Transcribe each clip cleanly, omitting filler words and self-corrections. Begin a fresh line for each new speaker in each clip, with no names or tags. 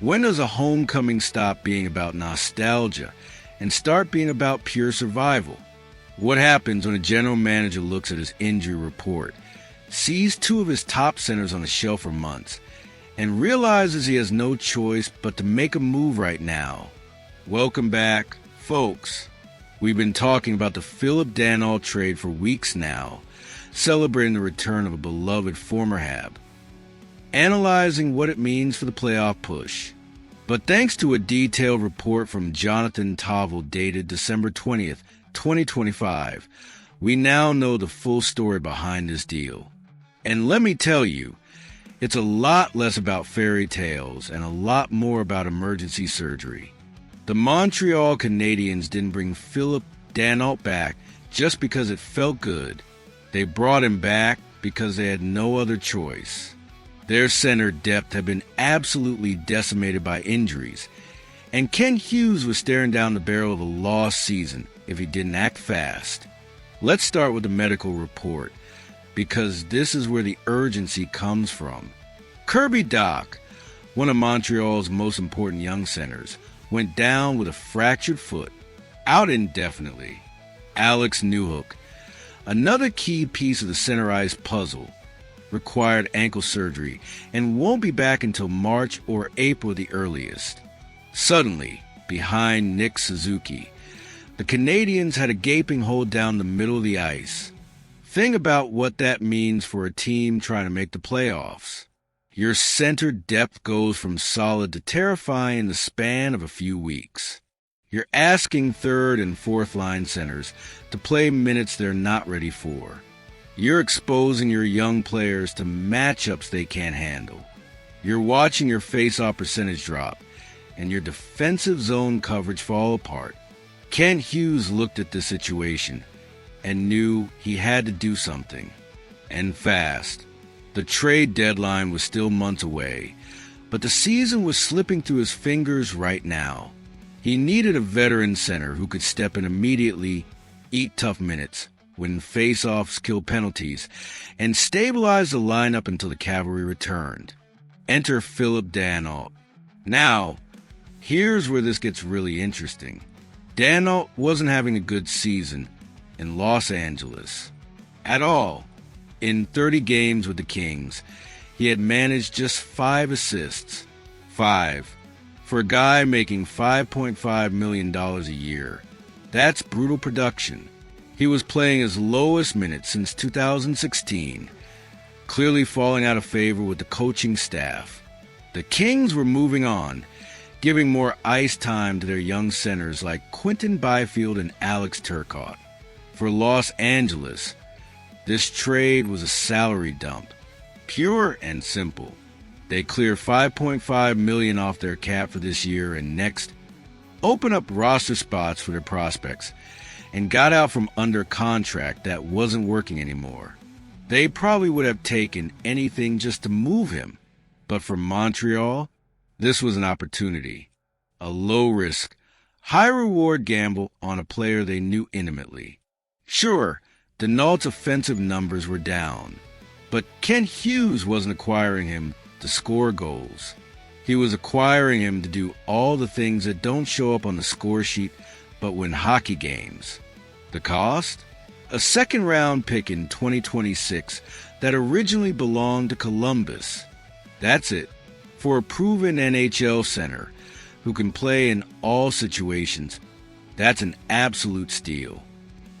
When does a homecoming stop being about nostalgia and start being about pure survival? What happens when a general manager looks at his injury report, sees two of his top centers on the shelf for months, and realizes he has no choice but to make a move right now? Welcome back, folks. We've been talking about the Phillip Danault trade for weeks now, celebrating the return of a beloved former Hab, analyzing what it means for the playoff push. But thanks to a detailed report from Jonathan Tavel dated December 20th, 2025, we now know the full story behind this deal. And let me tell you, it's a lot less about fairy tales and a lot more about emergency surgery. The Montreal Canadiens didn't bring Phillip Danault back just because it felt good. They brought him back because they had no other choice. Their center depth had been absolutely decimated by injuries, and Ken Hughes was staring down the barrel of a lost season if he didn't act fast. Let's start with the medical report, because this is where the urgency comes from. Kirby Dach, one of Montreal's most important young centers, went down with a fractured foot, out indefinitely. Alex Newhook, another key piece of the center ice puzzle, required ankle surgery and won't be back until March or April the earliest. Suddenly, behind Nick Suzuki, the Canadiens had a gaping hole down the middle of the ice. Think about what that means for a team trying to make the playoffs. Your center depth goes from solid to terrifying in the span of a few weeks. You're asking third and fourth line centers to play minutes they're not ready for. You're exposing your young players to matchups they can't handle. You're watching your face-off percentage drop and your defensive zone coverage fall apart. Ken Hughes looked at the situation and knew he had to do something, and fast. The trade deadline was still months away, but the season was slipping through his fingers right now. He needed a veteran center who could step in immediately, eat tough minutes, win face-offs, kill penalties, and stabilize the lineup until the cavalry returned. Enter Phillip Danault. Now, here's where this gets really interesting. Danault wasn't having a good season in Los Angeles at all. In 30 games with the Kings, he had managed just 5 assists. 5. For a guy making $5.5 million a year, that's brutal production. He was playing his lowest minutes since 2016, clearly falling out of favor with the coaching staff. The Kings were moving on, giving more ice time to their young centers like Quinton Byfield and Alex Turcotte. For Los Angeles, this trade was a salary dump, pure and simple. They clear $5.5 million off their cap for this year and next, open up roster spots for their prospects, and got out from under contract that wasn't working anymore. They probably would have taken anything just to move him, but for Montreal, this was an opportunity, a low-risk, high-reward gamble on a player they knew intimately. Sure, Danault's offensive numbers were down, but Ken Hughes wasn't acquiring him to score goals. He was acquiring him to do all the things that don't show up on the score sheet but win hockey games. The cost? A second-round pick in 2026 that originally belonged to Columbus. That's it. For a proven NHL center who can play in all situations, that's an absolute steal.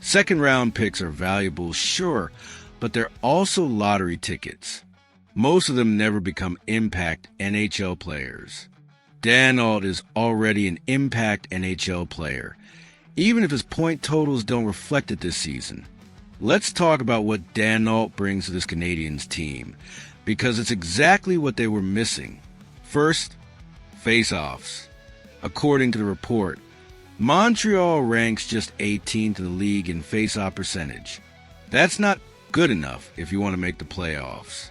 Second-round picks are valuable, sure, but they're also lottery tickets. Most of them never become impact NHL players. Danault is already an impact NHL player, even if his point totals don't reflect it this season. Let's talk about what Danault brings to this Canadiens team, because it's exactly what they were missing. First, face-offs. According to the report, Montreal ranks just 18th in the league in face-off percentage. That's not good enough if you want to make the playoffs.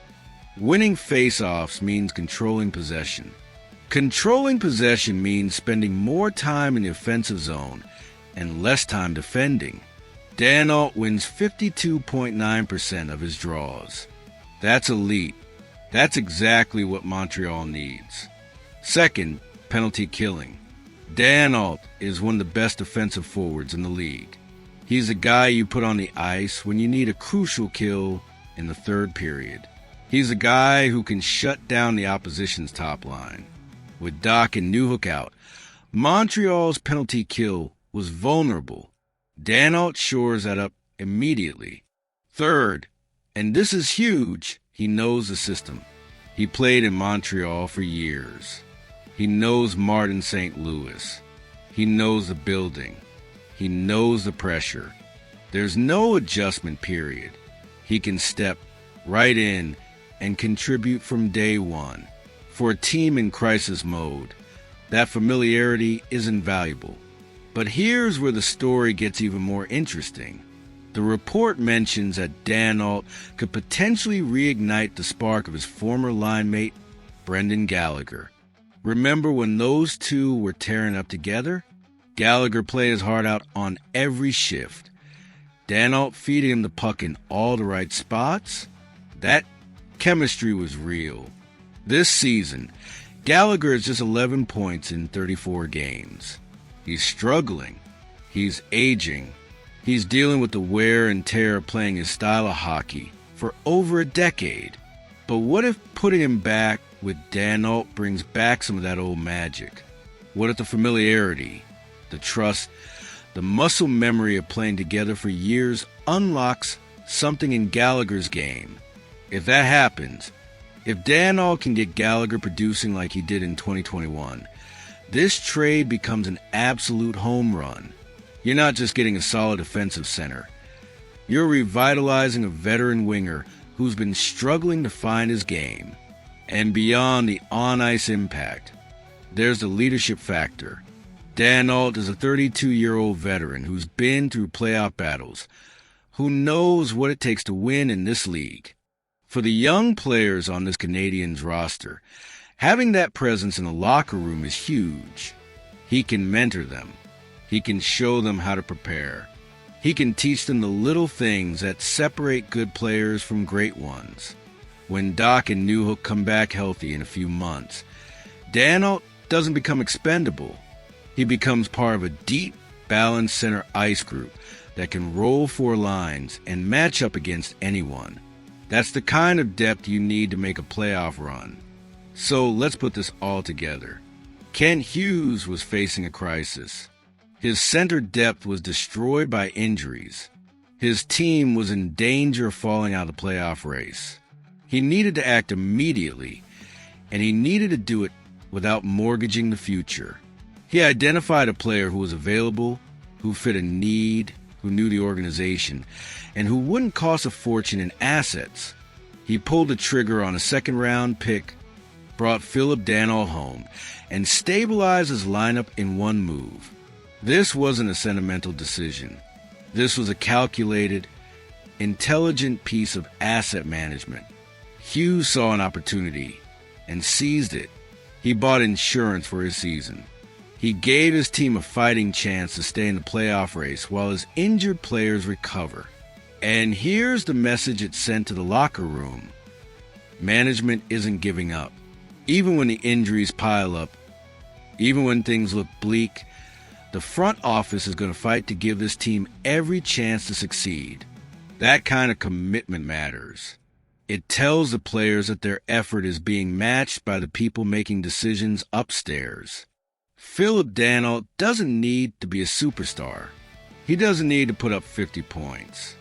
Winning face-offs means controlling possession. Controlling possession means spending more time in the offensive zone and less time defending. Danault wins 52.9% of his draws. That's elite. That's exactly what Montreal needs. Second, penalty killing. Danault is one of the best defensive forwards in the league. He's a guy you put on the ice when you need a crucial kill in the third period. He's a guy who can shut down the opposition's top line. With Dach and Newhook out, Montreal's penalty kill was vulnerable. Danault shores that up immediately. Third, and this is huge, he knows the system. He played in Montreal for years. He knows Martin St. Louis. He knows the building. He knows the pressure. There's no adjustment period. He can step right in and contribute from day one. For a team in crisis mode, that familiarity is invaluable. But here's where the story gets even more interesting. The report mentions that Danault could potentially reignite the spark of his former line mate, Brendan Gallagher. Remember when those two were tearing up together? Gallagher played his heart out on every shift. Danault feeding him the puck in all the right spots? That chemistry was real. This season, Gallagher is just 11 points in 34 games. He's struggling. He's aging. He's dealing with the wear and tear of playing his style of hockey for over a decade. But what if putting him back with Danault brings back some of that old magic? What if the familiarity, the trust, the muscle memory of playing together for years unlocks something in Gallagher's game? If that happens, if Danault can get Gallagher producing like he did in 2021, this trade becomes an absolute home run. You're not just getting a solid defensive center. You're revitalizing a veteran winger who's been struggling to find his game. And beyond the on-ice impact, there's the leadership factor. Danault is a 32-year-old veteran who's been through playoff battles, who knows what it takes to win in this league. For the young players on this Canadiens roster, having that presence in the locker room is huge. He can mentor them. He can show them how to prepare. He can teach them the little things that separate good players from great ones. When Dach and Newhook come back healthy in a few months, Danault doesn't become expendable. He becomes part of a deep, balanced center ice group that can roll four lines and match up against anyone. That's the kind of depth you need to make a playoff run. So let's put this all together. Kent Hughes was facing a crisis. His center depth was destroyed by injuries. His team was in danger of falling out of the playoff race. He needed to act immediately, and he needed to do it without mortgaging the future. He identified a player who was available, who fit a need, who knew the organization, and who wouldn't cost a fortune in assets. He pulled the trigger on a second-round pick, brought Phillip Danault home, and stabilized his lineup in one move. This wasn't a sentimental decision. This was a calculated, intelligent piece of asset management. Hughes saw an opportunity and seized it. He bought insurance for his season. He gave his team a fighting chance to stay in the playoff race while his injured players recover. And here's the message it sent to the locker room. Management isn't giving up. Even when the injuries pile up, even when things look bleak, the front office is going to fight to give this team every chance to succeed. That kind of commitment matters. It tells the players that their effort is being matched by the people making decisions upstairs. Phillip Danault doesn't need to be a superstar. He doesn't need to put up 50 points.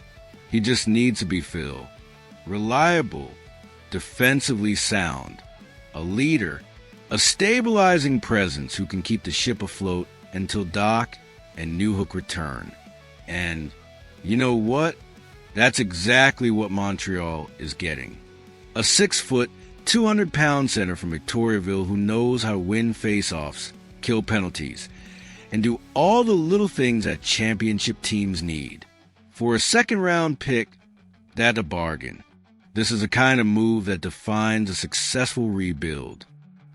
He just needs to be Phil. Reliable, defensively sound, a leader, a stabilizing presence who can keep the ship afloat until Dach and Newhook return. And you know what? That's exactly what Montreal is getting. A 6-foot, 200-pound center from Victoriaville who knows how to win faceoffs, kill penalties, and do all the little things that championship teams need. For a second-round pick, that's a bargain. This is the kind of move that defines a successful rebuild.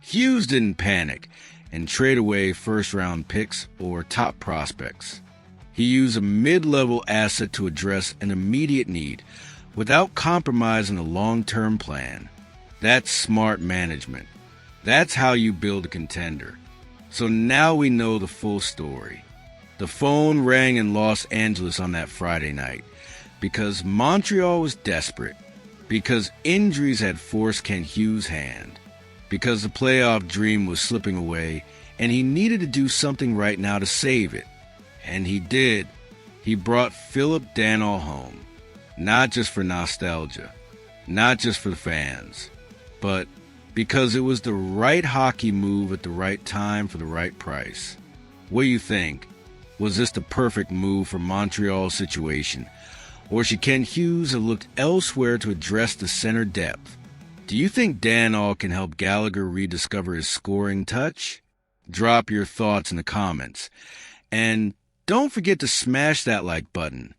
Hughes didn't panic and trade away first-round picks or top prospects. He used a mid-level asset to address an immediate need without compromising the long-term plan. That's smart management. That's how you build a contender. So now we know the full story. The phone rang in Los Angeles on that Friday night because Montreal was desperate, because injuries had forced Kent Hughes' hand, because the playoff dream was slipping away, and he needed to do something right now to save it. And he did. He brought Phillip Danault home, not just for nostalgia, not just for the fans, but because it was the right hockey move at the right time for the right price. What do you think? Was this the perfect move for Montreal's situation? Or should Kent Hughes have looked elsewhere to address the center depth? Do you think Danault can help Gallagher rediscover his scoring touch? Drop your thoughts in the comments. And don't forget to smash that like button,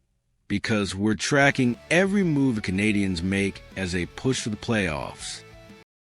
because we're tracking every move the Canadiens make as they push for the playoffs.